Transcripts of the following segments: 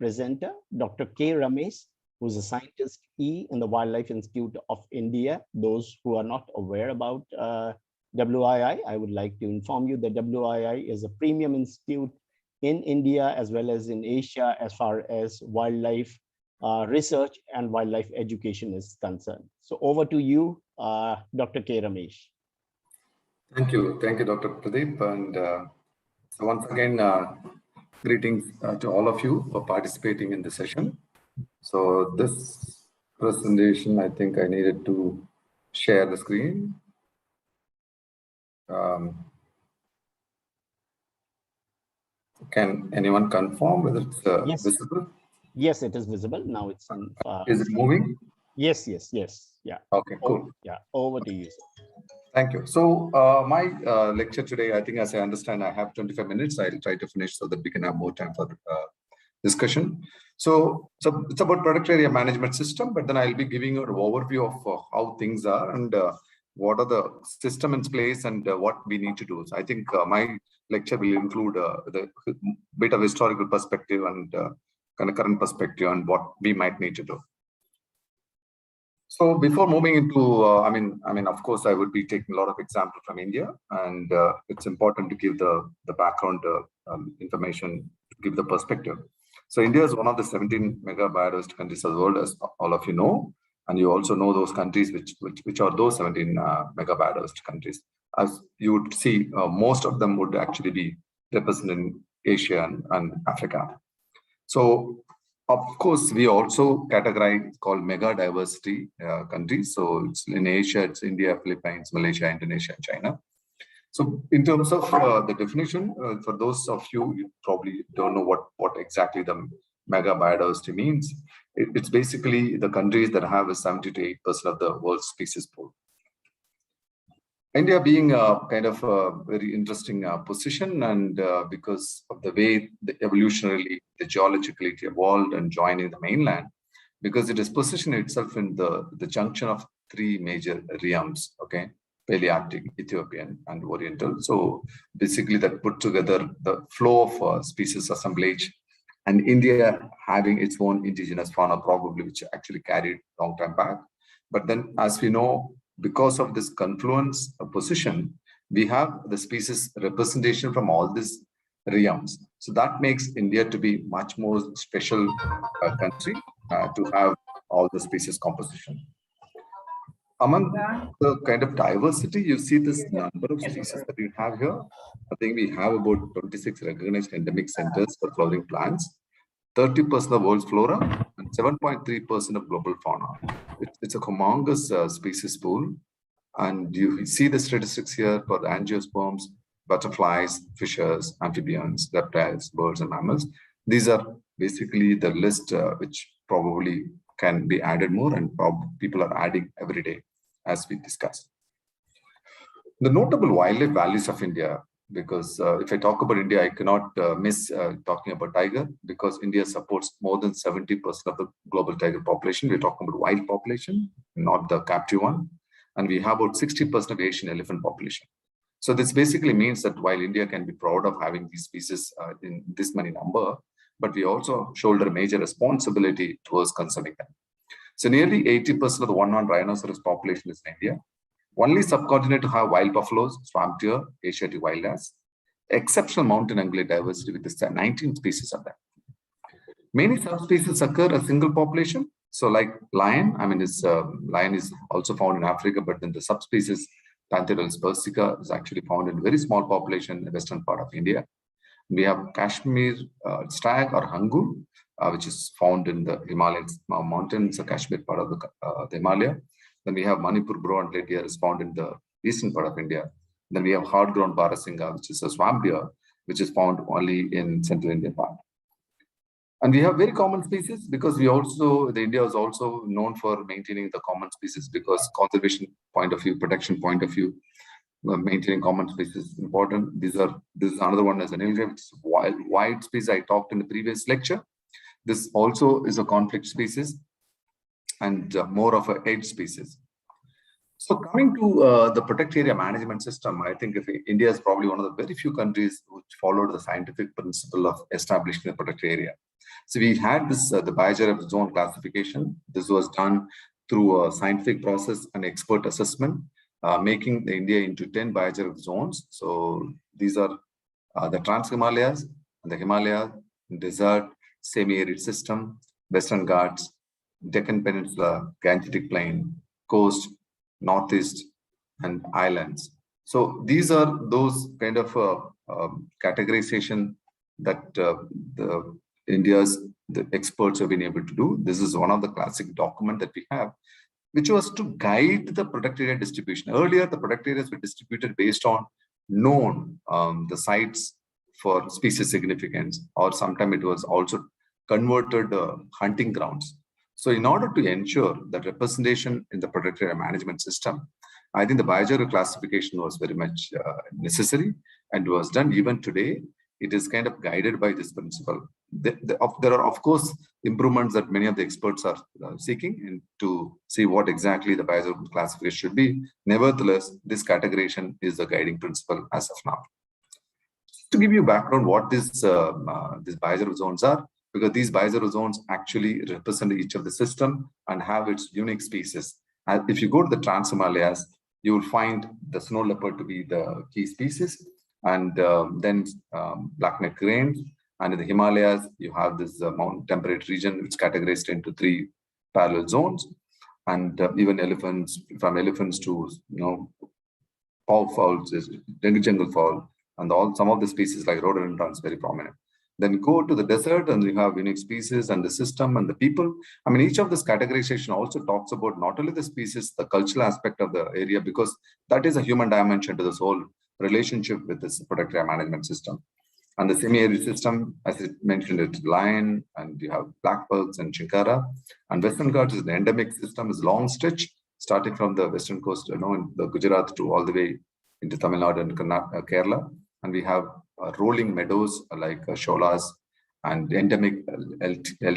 presenter, Dr. K. Ramesh, who's a scientist in the Wildlife Institute of India. Those who are not aware about WII, I would like to inform you that WII is a premium institute in India as well as in Asia as far as wildlife research and wildlife education is concerned. So over to you, Dr. K. Ramesh. Thank you, Dr. Pradeep. And so once again, greetings to all of you for participating in the session. So this presentation, I think I needed to share the screen. Can anyone confirm whether it's yes. visible? Yes, it is visible. Now it's in. Is it moving? Yes. Yeah. Okay, cool. Yeah, over to you. Thank you. So my lecture today, I think as I understand, I have 25 minutes. I'll try to finish so that we can have more time for discussion. So it's about product area management system, but then I'll be giving you an overview of how things are and what are the system in place and what we need to do. So I think my lecture will include the bit of historical perspective and kind of current perspective on what we might need to do. So before moving into, I mean, of course, I would be taking a lot of examples from India, and it's important to give the background information, to give the perspective. So India is one of the 17 mega biodiversity countries of the world, as all of you know, and you also know those countries which are those 17 mega biodiversity countries. As you would see, most of them would actually be represented in Asia and Africa. So of course, we also categorize called mega diversity countries. So it's in Asia, it's India, Philippines, Malaysia, Indonesia, and China. So in terms of the definition, for those of you, you probably don't know what exactly the mega biodiversity means. It's basically the countries that have a 70 to 8% of the world's species pool. India being a kind of a very interesting position, and because of the way evolutionarily, the geologically it evolved and joining the mainland, because it is positioned itself in the junction of three major realms, okay, Palearctic, Ethiopian, and Oriental. So basically that put together the flow of species assemblage, and India having its own indigenous fauna probably, which actually carried long time back. But then as we know, because of this confluence position, we have the species representation from all these realms. So that makes India to be much more special country to have all the species composition. Among the kind of diversity, you see this number of species that we have here. I think we have about 26 recognized endemic centers for flowering plants, 30% of the world's flora, and 7.3% of global fauna. It's a humongous species pool. And you see the statistics here for the angiosperms, butterflies, fishes, amphibians, reptiles, birds, and mammals. These are basically the list which probably can be added more, and people are adding every day as we discuss. The notable wildlife values of India, because if I talk about India, I cannot miss talking about tiger, because India supports more than 70% of the global tiger population. We're talking about wild population, not the captive one. And we have about 60% of Asian elephant population. So this basically means that while India can be proud of having these species in this many number, but we also shoulder a major responsibility towards conserving them. So nearly 80% of the one-horned rhinoceros population is in India. Only subcontinent to have wild buffaloes, swamp deer, Asiatic wild ass. Exceptional mountain ungulate diversity with 19 species of them. Many subspecies occur a single population. So like lion, lion is also found in Africa, but then the subspecies Pantherus persica is actually found in a very small population in the western part of India. We have Kashmir stag or hangu, which is found in the Himalayan mountains, the Kashmir part of the Himalaya. Then we have Manipur brown red deer is found in the eastern part of India. Then we have hard-grown Barasinga, which is a swamp deer, which is found only in central India part. And we have very common species because India is also known for maintaining the common species, because conservation point of view, protection point of view, maintaining common species is important. This is another one as an which is wild species I talked in the previous lecture. This also is a conflict species and more of a edge species. So coming to the protect area management system, I think if India is probably one of the very few countries which followed the scientific principle of establishing a protect area. So we had this, the Biosphere zone classification. This was done through a scientific process and expert assessment, making the India into 10 Biosphere zones. So these are the Trans-Himalayas, the Himalayas, desert, semi-arid system, Western Ghats, Deccan Peninsula, Gangetic Plain, coast, northeast, and islands. So these are those kind of categorization that the experts have been able to do. This is one of the classic document that we have, which was to guide the protected area distribution. Earlier, the protected areas were distributed based on known the sites for species significance, or sometimes it was also converted hunting grounds. So in order to ensure that representation in the protected area management system, I think the Biosphere classification was very much necessary and was done. Even today, it is kind of guided by this principle. There are, of course, improvements that many of the experts are seeking to see what exactly the Biosphere classification should be. Nevertheless, this categorization is the guiding principle as of now. To give you background what these Biosphere zones are, because these Biosphere zones actually represent each of the system and have its unique species. And if you go to the Trans-Himalayas, you will find the snow leopard to be the key species, and then black-necked cranes. And in the Himalayas, you have this mountain temperate region, which is categorized into 3 parallel zones, and even elephants, from elephants to paw fowls, jungle fowl, and some of the species like rhododendron is very prominent. Then go to the desert and you have unique species and the system and the people. I mean, each of this categorization also talks about not only the species, the cultural aspect of the area, because that is a human dimension to this whole relationship with this protected area management system. And the semi-arid system, as I mentioned, it's lion, and you have blackbirds and chinkara. And Western Ghats is the endemic system, is long stretch, starting from the western coast, in the Gujarat to all the way into Tamil Nadu and Kerala. And we have rolling meadows like sholas and endemic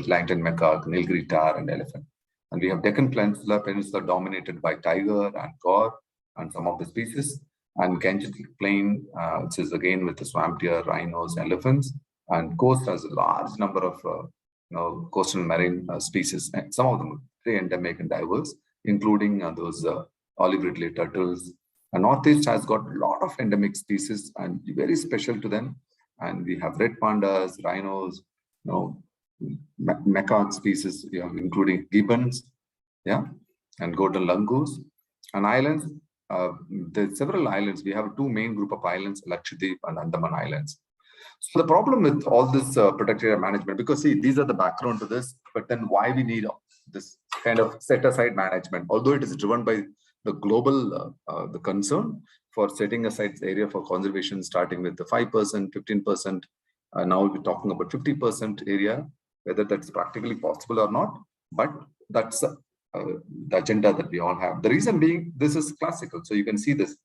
Langton macaque, Nilgiri tar, and elephant. And we have Deccan Peninsula dominated by tiger and gaur and some of the species. And Gangetic Plain, which is again with the swamp deer, rhinos, elephants. And coast has a large number of coastal marine species. And some of them are very endemic and diverse, including those olive-ridley turtles. And Northeast has got a lot of endemic species and very special to them. And we have red pandas, rhinos, macaque species, including gibbons, and golden langurs. And islands, there's several islands. We have 2 main group of islands, Lakshadweep and Andaman Islands. So the problem with all this protected area management, because see, these are the background to this, but then why we need this kind of set-aside management, although it is driven by the global the concern for setting aside the area for conservation, starting with the 5%, 15%. Now we're talking about 50% area, whether that's practically possible or not. But that's the agenda that we all have. The reason being, this is classical. So you can see this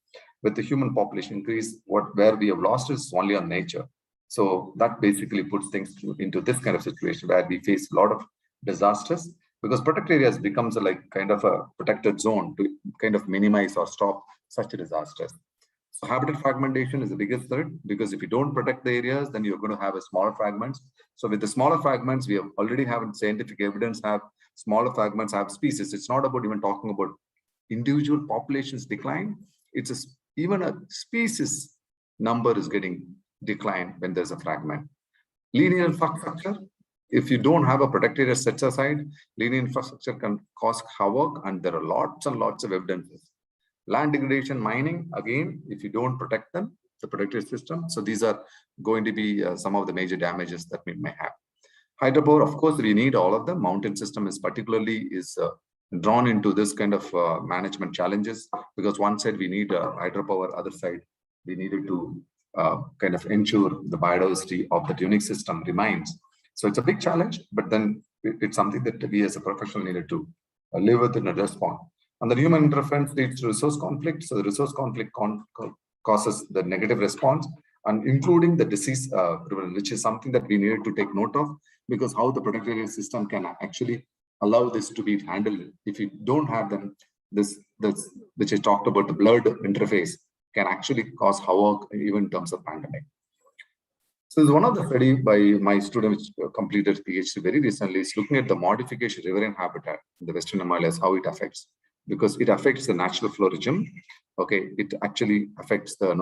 with the human population increase. Where we have lost is only on nature. So that basically puts things into this kind of situation where we face a lot of disasters, because protected areas becomes kind of a protected zone to kind of minimize or stop such disasters. So habitat fragmentation is the biggest threat, because if you don't protect the areas, then you're going to have a smaller fragments. So with the smaller fragments, we have already have scientific evidence have smaller fragments have species. It's not about even talking about individual populations decline. It's even a species number is getting declined when there's a fragment. Linear infrastructure. If you don't have a protected area set aside, linear infrastructure can cause havoc, and there are lots and lots of evidences. Land degradation, mining, again, if you don't protect them, the protected system. So these are going to be some of the major damages that we may have. Hydropower, of course, we need all of them. Mountain system is particularly drawn into this kind of management challenges, because one side we need hydropower, other side we needed to kind of ensure the biodiversity of that unique system remains. So it's a big challenge, but then it's something that we as a professional needed to live with and respond. And the human interference leads to resource conflict. So the resource conflict causes the negative response, and including the disease prevalence, which is something that we needed to take note of, because how the protected area system can actually allow this to be handled. If you don't have them, this which I talked about, the blurred interface, can actually cause havoc even in terms of pandemic. So one of the study by my student which completed PhD very recently is looking at the modification riverine habitat in the Western Himalayas, how it affects, because it affects the natural flow regime. Okay, it actually affects the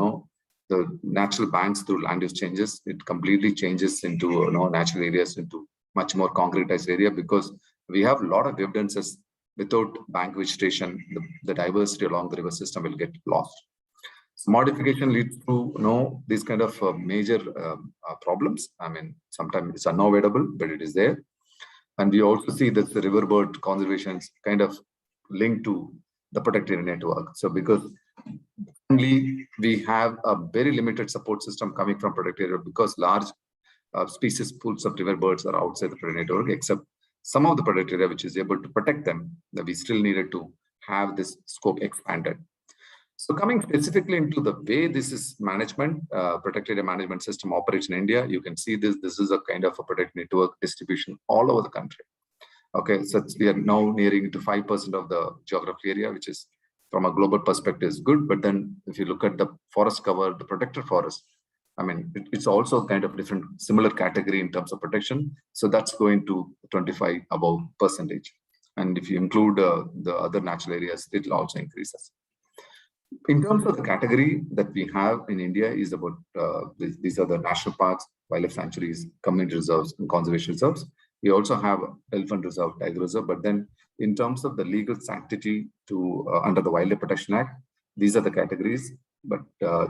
the natural banks through land use changes. It completely changes into natural areas into much more concretized area, because we have a lot of evidences without bank vegetation, the diversity along the river system will get lost. So modification leads to these kind of major problems. I mean, sometimes it's unavoidable, but it is there. And we also see that the riverbird conservation is kind of linked to the protected network. So because only we have a very limited support system coming from protected area, because large species pools of river birds are outside the protected network, except some of the protected area which is able to protect them, that we still needed to have this scope expanded. So coming specifically into the way this is management, protected area management system operates in India, you can see this is a kind of a protected network distribution all over the country. Okay, so we are now nearing to 5% of the geographic area, which is from a global perspective is good. But then if you look at the forest cover, the protected forest, I mean, it's also kind of different, similar category in terms of protection. So that's going to 25 above percentage. And if you include the other natural areas, it will also increases. In terms of the category that we have in India is about, these are the national parks, wildlife sanctuaries, community reserves, and conservation reserves. We also have elephant reserve, tiger reserve, but then in terms of the legal sanctity to under the Wildlife Protection Act, these are the categories. But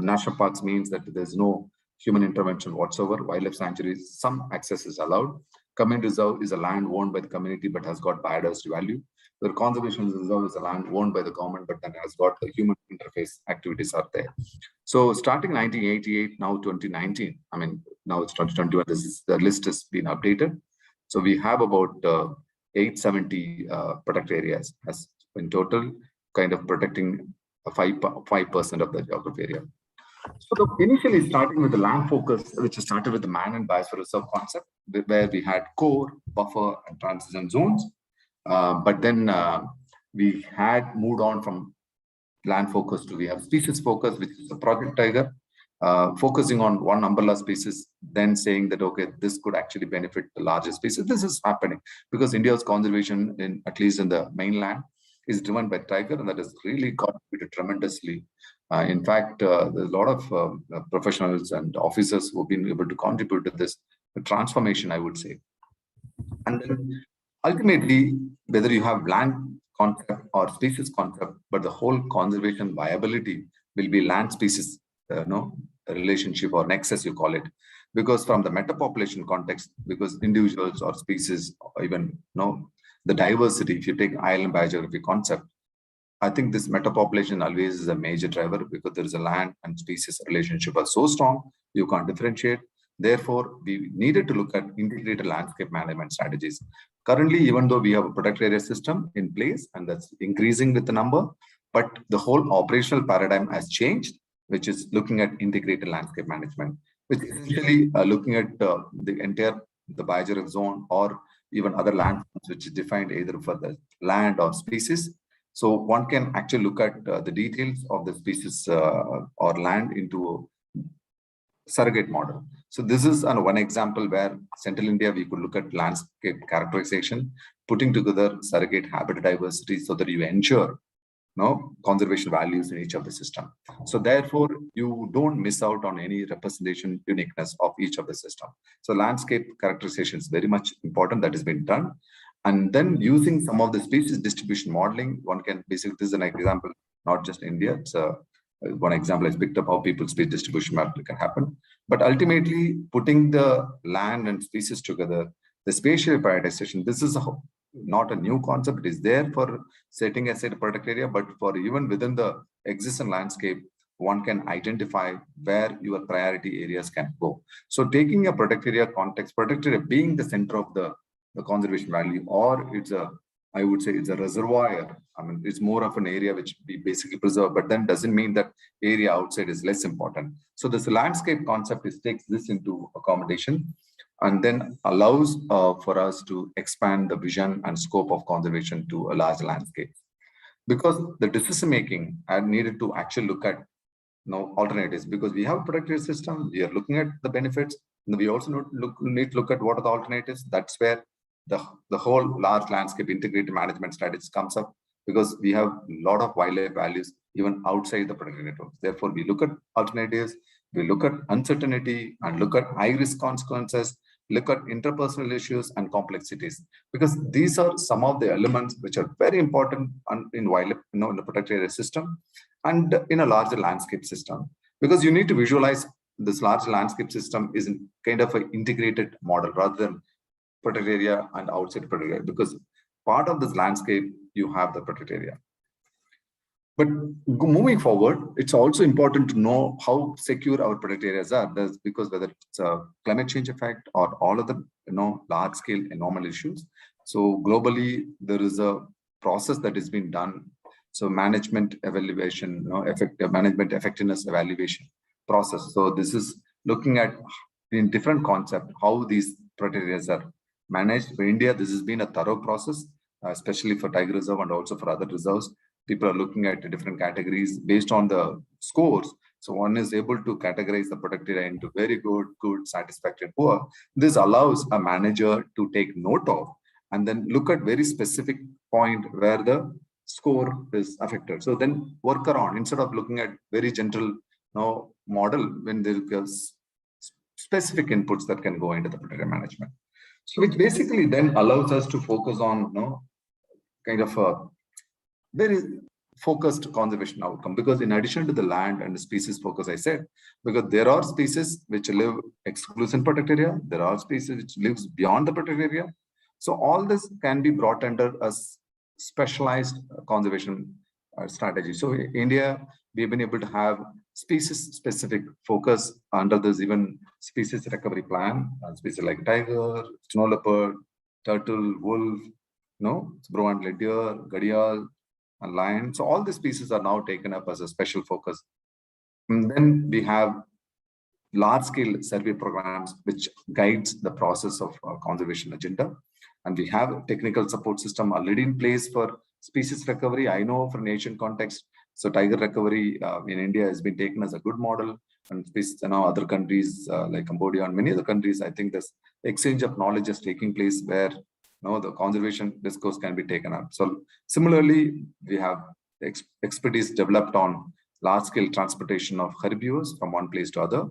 national parks means that there's no human intervention whatsoever. Wildlife sanctuaries, some access is allowed. Community reserve is a land owned by the community but has got biodiversity value. The conservation reserve is a land owned by the government but then has got the human interface activities are there. So starting 1988, now 2019, I mean, now it's 2021, the list has been updated. So we have about 870 protected areas as in total, kind of protecting 5% of the geographic area. So initially starting with the land focus, which started with the man and biosphere reserve concept, where we had core, buffer, and transition zones. But then we had moved on from land focus to we have species focus, which is the Project Tiger, focusing on one umbrella species, then saying that, okay, this could actually benefit the larger species. This is happening because India's conservation, at least in the mainland, is driven by tiger, and that has really contributed tremendously. In fact, there's a lot of professionals and officers who have been able to contribute to this transformation, I would say. And then ultimately, whether you have land concept or species concept, but the whole conservation viability will be land species relationship or nexus, you call it, because from the metapopulation context, because individuals or species, or even the diversity, if you take island biogeography concept, I think this metapopulation always is a major driver because there is a land and species relationship are so strong, you can't differentiate. Therefore, we needed to look at integrated landscape management strategies. Currently, even though we have a protected area system in place, and that's increasing with the number, but the whole operational paradigm has changed, which is looking at integrated landscape management, which is essentially looking at the entire biogeographic zone or even other land which is defined either for the land or species. So one can actually look at the details of the species or land into surrogate model. So this is one example where Central India, we could look at landscape characterization, putting together surrogate habitat diversity so that you ensure conservation values in each of the system. So therefore, you don't miss out on any representation uniqueness of each of the system. So landscape characterization is very much important. That has been done. And then using some of the species distribution modeling, one can basically, this is an example, not just India. It's one example is picked up how people's species distribution modeling can happen. But ultimately, putting the land and species together, the spatial prioritization, this is not a new concept. It is there for setting aside a protected area, but for even within the existing landscape, one can identify where your priority areas can go. So taking a protected area context, protected area being the center of the conservation value, or it's I would say it's a reservoir. I mean, it's more of an area which we basically preserve, but then doesn't mean that area outside is less important. So this landscape concept takes this into accommodation and then allows for us to expand the vision and scope of conservation to a large landscape. because the decision making I needed to actually look at alternatives, because we have a protected system, we are looking at the benefits, and we also need to look at what are the alternatives. That's where the whole large landscape integrated management strategies comes up, because we have a lot of wildlife values even outside the protected networks. Therefore, we look at alternatives, we look at uncertainty and look at high risk consequences, look at interpersonal issues and complexities, because these are some of the elements which are very important in wildlife, in the protected area system and in a larger landscape system. Because you need to visualize this large landscape system is kind of an integrated model rather than protected area and outside protected area, because part of this landscape you have the protected area. But moving forward, it's also important to know how secure our protected areas are. Because whether it's a climate change effect or all of the large scale normal issues. So globally, there is a process that is being done. So management evaluation, management effectiveness evaluation process. So this is looking at in different concept how these protected areas are managed. For India, this has been a thorough process, especially for Tiger Reserve and also for other reserves. People are looking at different categories based on the scores. So one is able to categorize the protected area into very good, satisfactory, poor. This allows a manager to take note of and then look at very specific point where the score is affected. So then work around instead of looking at very gentle model when there is specific inputs that can go into the protected management. So which basically then allows us to focus on kind of a very focused conservation outcome, because in addition to the land and the species focus, I said, because there are species which live exclusive protected area, there are species which lives beyond the protected area. So all this can be brought under a specialized conservation strategy. So in India, we've been able to have species specific focus under this even species recovery plan, species like tiger, snow leopard, turtle, wolf, brown-legged deer, gharial, and lion. So all these species are now taken up as a special focus. And then we have large-scale survey programs which guides the process of conservation agenda. And we have technical support system already in place for species recovery. I know from Asian context, so tiger recovery in India has been taken as a good model, and other countries like Cambodia and many other countries, I think this exchange of knowledge is taking place where the conservation discourse can be taken up. So similarly, we have expertise developed on large-scale transportation of herbivores from one place to other.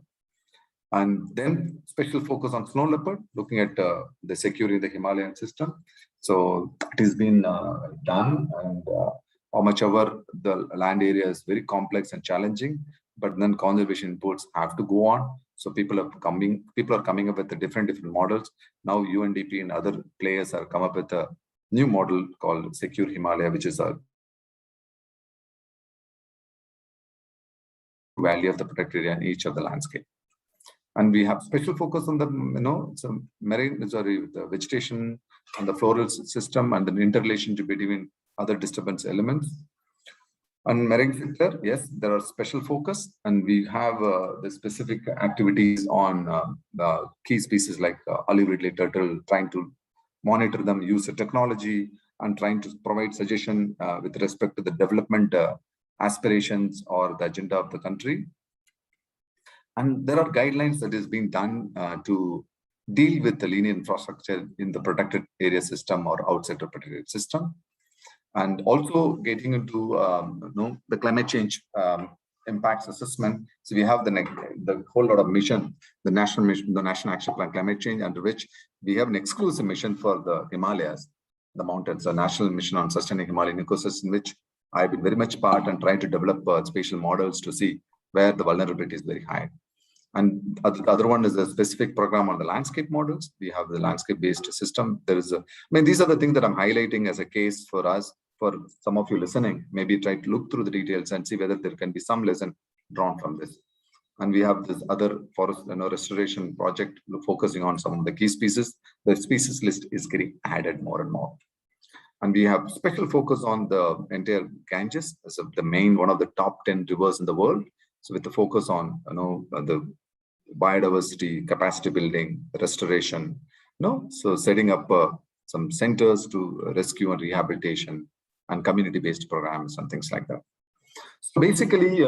And then special focus on snow leopard, looking at the securing the Himalayan system. So it has been done, and how much ever the land area is very complex and challenging, but then conservation inputs have to go on. So people are coming up with the different models. Now UNDP and other players have come up with a new model called Secure Himalaya, which is a value of the protected area in each of the landscape. And we have special focus on the some the vegetation and the floral system and the interrelationship between other disturbance elements. On marine sector, yes, there are special focus, and we have the specific activities on the key species like olive ridley turtle, trying to monitor them, use the technology, and trying to provide suggestion with respect to the development aspirations or the agenda of the country. And there are guidelines that is being done to deal with the linear infrastructure in the protected area system or outside the protected system. And also getting into the climate change impacts assessment. So we have the whole lot of mission, the national action plan climate change, under which we have an exclusive mission for the Himalayas, the mountains, the national mission on sustaining Himalayan ecosystem, which I've been very much part and trying to develop spatial models to see where the vulnerability is very high. And the other one is a specific program on the landscape models. We have the landscape-based system. These are the things that I'm highlighting as a case for us. For some of you listening, maybe try to look through the details and see whether there can be some lesson drawn from this. And we have this other forest restoration project focusing on some of the key species. The species list is getting added more and more. And we have special focus on the entire Ganges as the main one of the top 10 rivers in the world. So with the focus on the biodiversity, capacity building, restoration, so setting up some centers to rescue and rehabilitation, and community-based programs and things like that. So basically,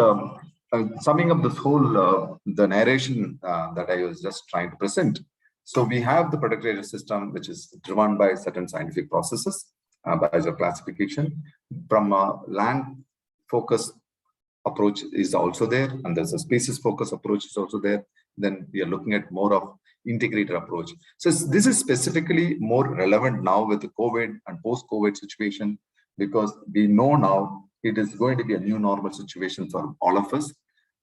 summing up this whole the narration that I was just trying to present. So we have the protected area system, which is driven by certain scientific processes, by the classification. From a land focus approach is also there, and there's a species focus approach is also there. Then we are looking at more of integrated approach. So this is specifically more relevant now with the COVID and post-COVID situation, because we know now it is going to be a new normal situation for all of us.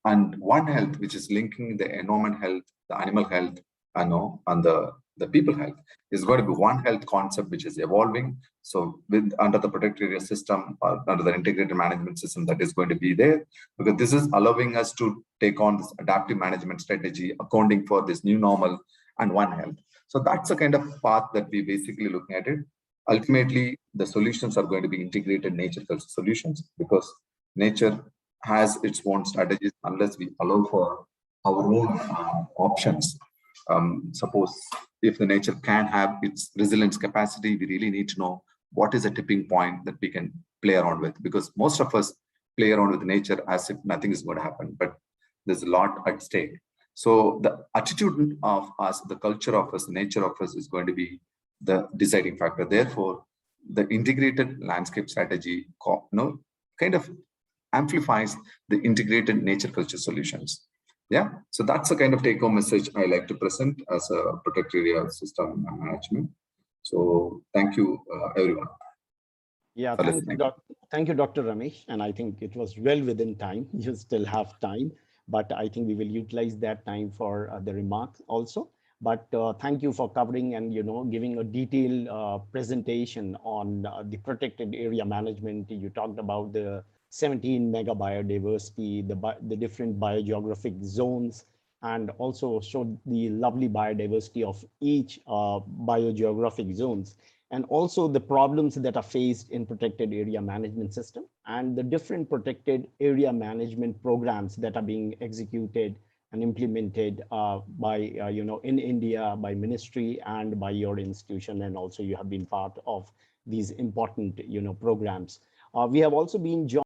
And One Health, which is linking the environment health, the animal health, and the people health, is going to be One Health concept which is evolving. So with under the protected area system or under the integrated management system that is going to be there, because this is allowing us to take on this adaptive management strategy, accounting for this new normal and One Health. So that's the kind of path that we basically looking at it. Ultimately, the solutions are going to be integrated nature culture solutions, because nature has its own strategies unless we allow for our own options. Suppose if the nature can have its resilience capacity, we really need to know what is a tipping point that we can play around with, because most of us play around with nature as if nothing is going to happen, but there's a lot at stake. So the attitude of us, the culture of us, the nature of us is going to be the deciding factor. Therefore, the integrated landscape strategy kind of amplifies the integrated nature culture solutions. Yeah, so that's the kind of take-home message I like to present as a protected area system management. So thank you, everyone. Yeah, For listening. thank you, Dr. Ramesh. And I think it was well within time. You still have time, but I think we will utilize that time for the remarks also. But thank you for covering and giving a detailed presentation on the protected area management. You talked about the 17 mega biodiversity, the different biogeographic zones, and also showed the lovely biodiversity of each biogeographic zones, and also the problems that are faced in protected area management system and the different protected area management programs that are being executed and implemented in India by ministry and by your institution, and also you have been part of these important programs. We have also been joined